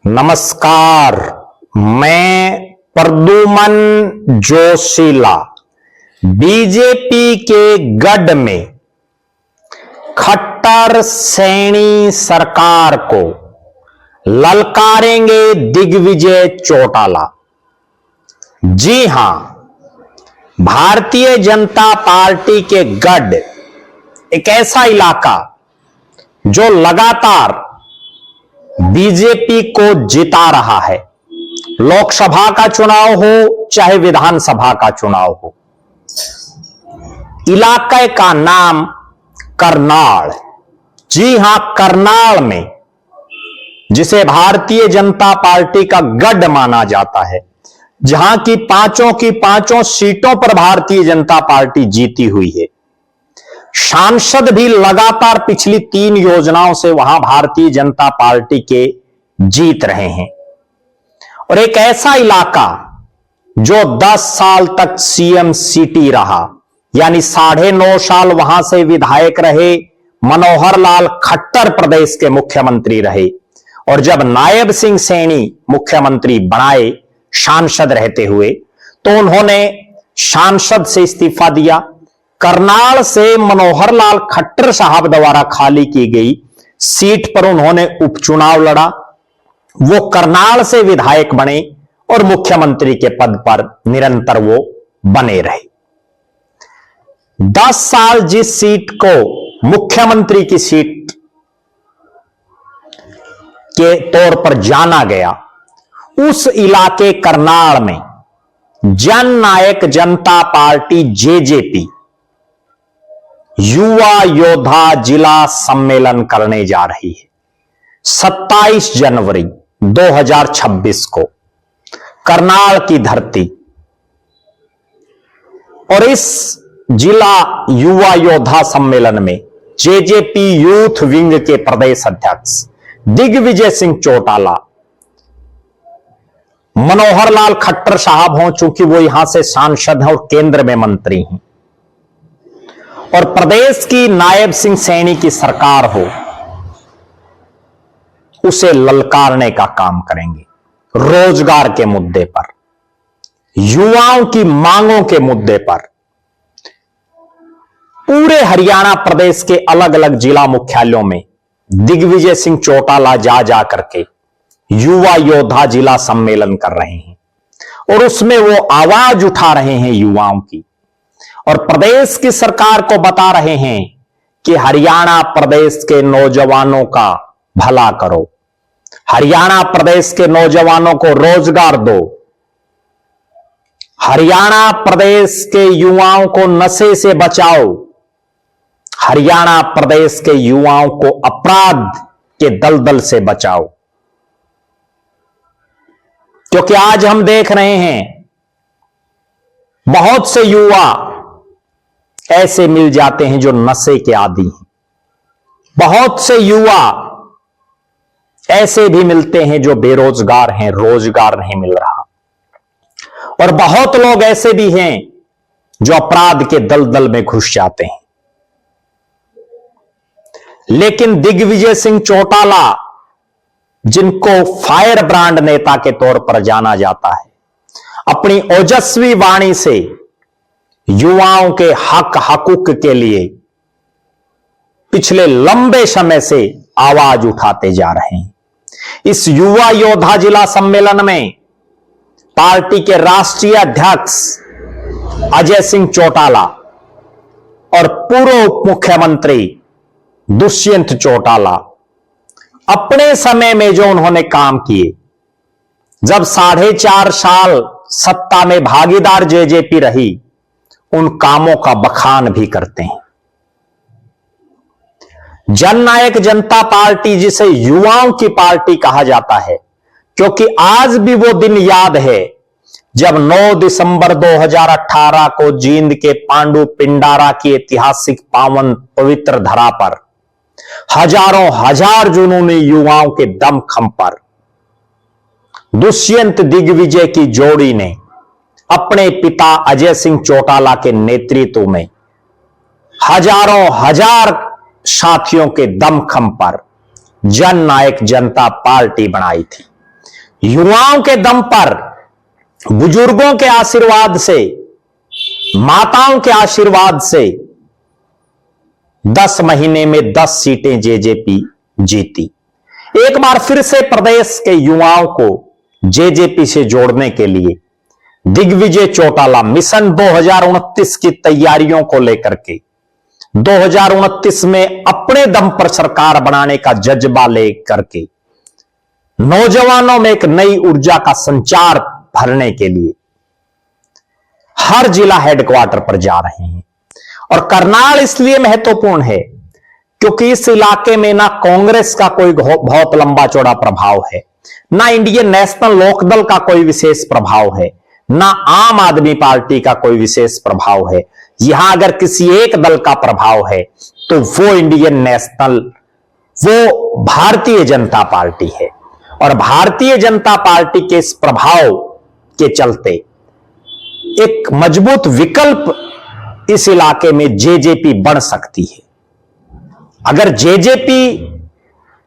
नमस्कार, मैं प्रद्युमन जोशीला बीजेपी के गढ़ में खट्टर सैनी सरकार को ललकारेंगे दिग्विजय चौटाला। जी हां, भारतीय जनता पार्टी के गढ़ एक ऐसा इलाका जो लगातार बीजेपी को जिता रहा है। लोकसभा का चुनाव हो चाहे विधानसभा का चुनाव हो। इलाके का नाम करनाल। जी हां, करनाल में जिसे भारतीय जनता पार्टी का गढ़ माना जाता है, जहां की पांचों सीटों पर भारतीय जनता पार्टी जीती हुई है। सांसद भी लगातार पिछली 3 योजनाओं से वहां भारतीय जनता पार्टी के जीत रहे हैं। और एक ऐसा इलाका जो 10 साल तक सीएम सिटी रहा, यानी 9.5 साल वहां से विधायक रहे। मनोहर लाल खट्टर प्रदेश के मुख्यमंत्री रहे और जब नायब सिंह सैनी मुख्यमंत्री बनाए सांसद रहते हुए, तो उन्होंने सांसद से इस्तीफा दिया। करनाल से मनोहर लाल खट्टर साहब द्वारा खाली की गई सीट पर उन्होंने उपचुनाव लड़ा। वो करनाल से विधायक बने और मुख्यमंत्री के पद पर निरंतर वो बने रहे। 10 साल जिस सीट को मुख्यमंत्री की सीट के तौर पर जाना गया, उस इलाके करनाल में जननायक जनता पार्टी जेजेपी युवा योद्धा जिला सम्मेलन करने जा रही है 27 जनवरी 2026 को करनाल की धरती। और इस जिला युवा योद्धा सम्मेलन में जेजेपी यूथ विंग के प्रदेश अध्यक्ष दिग्विजय सिंह चौटाला, मनोहर लाल खट्टर साहब हों, चूंकि वो यहां से सांसद हैं और केंद्र में मंत्री हैं, और प्रदेश की नायब सिंह सैनी की सरकार हो, उसे ललकारने का काम करेंगे। रोजगार के मुद्दे पर, युवाओं की मांगों के मुद्दे पर पूरे हरियाणा प्रदेश के अलग अलग जिला मुख्यालयों में दिग्विजय सिंह चौटाला जा करके युवा योद्धा जिला सम्मेलन कर रहे हैं और उसमें वो आवाज उठा रहे हैं युवाओं की, और प्रदेश की सरकार को बता रहे हैं कि हरियाणा प्रदेश के नौजवानों का भला करो, हरियाणा प्रदेश के नौजवानों को रोजगार दो, हरियाणा प्रदेश के युवाओं को नशे से बचाओ, हरियाणा प्रदेश के युवाओं को अपराध के दलदल से बचाओ। क्योंकि आज हम देख रहे हैं बहुत से युवा ऐसे मिल जाते हैं जो नशे के आदी हैं। बहुत से युवा ऐसे भी मिलते हैं जो बेरोजगार हैं, रोजगार नहीं मिल रहा। और बहुत लोग ऐसे भी हैं जो अपराध के दलदल में घुस जाते हैं। लेकिन दिग्विजय सिंह चौटाला, जिनको फायर ब्रांड नेता के तौर पर जाना जाता है, अपनी ओजस्वी वाणी से युवाओं के हक हकूक के लिए पिछले लंबे समय से आवाज उठाते जा रहे हैं। इस युवा योद्धा जिला सम्मेलन में पार्टी के राष्ट्रीय अध्यक्ष अजय सिंह चौटाला और पूर्व उप मुख्यमंत्री दुष्यंत चौटाला अपने समय में जो उन्होंने काम किए, जब 4.5 साल सत्ता में भागीदार जेजेपी रही, उन कामों का बखान भी करते हैं। जननायक जनता पार्टी, जिसे युवाओं की पार्टी कहा जाता है, क्योंकि आज भी वो दिन याद है जब 9 दिसंबर 2018 को जींद के पांडु पिंडारा की ऐतिहासिक पावन पवित्र धरा पर हजारों हजार जुनूनी युवाओं के दमखम पर दुष्यंत दिग्विजय की जोड़ी ने अपने पिता अजय सिंह चौटाला के नेतृत्व में हजारों हजार साथियों के दमखम पर जननायक जनता पार्टी बनाई थी। युवाओं के दम पर, बुजुर्गों के आशीर्वाद से, माताओं के आशीर्वाद से 10 महीने में 10 सीटें जेजेपी जीती। एक बार फिर से प्रदेश के युवाओं को जेजेपी से जोड़ने के लिए दिग्विजय चौटाला मिशन 2029 की तैयारियों को लेकर के 2029 में अपने दम पर सरकार बनाने का जज्बा लेकर के नौजवानों में एक नई ऊर्जा का संचार भरने के लिए हर जिला हेडक्वार्टर पर जा रहे हैं। और करनाल इसलिए महत्वपूर्ण है क्योंकि इस इलाके में ना कांग्रेस का कोई बहुत लंबा चौड़ा प्रभाव है, ना इंडियन नेशनल लोकदल का कोई विशेष प्रभाव है, ना आम आदमी पार्टी का कोई विशेष प्रभाव है। यहां अगर किसी एक दल का प्रभाव है तो वो इंडियन नेशनल, वो भारतीय जनता पार्टी है। और भारतीय जनता पार्टी के इस प्रभाव के चलते एक मजबूत विकल्प इस इलाके में जेजेपी बन सकती है। अगर जेजेपी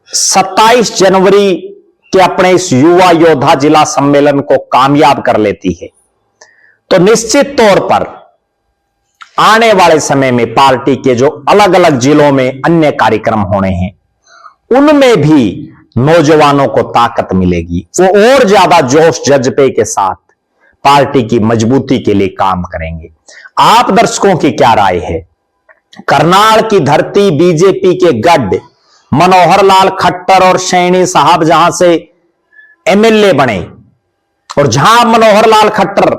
27 जनवरी के अपने इस युवा योद्धा जिला सम्मेलन को कामयाब कर लेती है तो निश्चित तौर पर आने वाले समय में पार्टी के जो अलग अलग जिलों में अन्य कार्यक्रम होने हैं उनमें भी नौजवानों को ताकत मिलेगी। वो और ज्यादा जोश जज्बे के साथ पार्टी की मजबूती के लिए काम करेंगे। आप दर्शकों की क्या राय है? करनाल की धरती बीजेपी के गढ़ मनोहर लाल खट्टर और सैनी साहब जहां से एमएलए बने और जहां मनोहर लाल खट्टर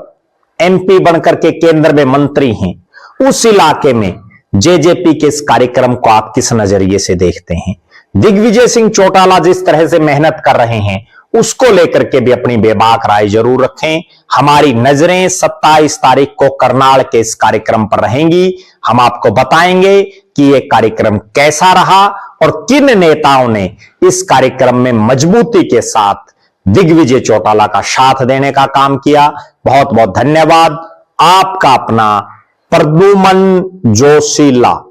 एमपी बनकर के केंद्र में मंत्री हैं, उस इलाके में जेजेपी के इस कार्यक्रम को आप किस नजरिए से देखते हैं? दिग्विजय सिंह चौटाला जिस तरह से मेहनत कर रहे हैं उसको लेकर के भी अपनी बेबाक राय जरूर रखें। हमारी नजरें 27 तारीख को करनाल के इस कार्यक्रम पर रहेंगी। हम आपको बताएंगे कि यह कार्यक्रम कैसा रहा और किन नेताओं ने इस कार्यक्रम में मजबूती के साथ दिग्विजय चौटाला का साथ देने का काम किया। बहुत बहुत धन्यवाद। आपका अपना प्रद्युमन जोशीला।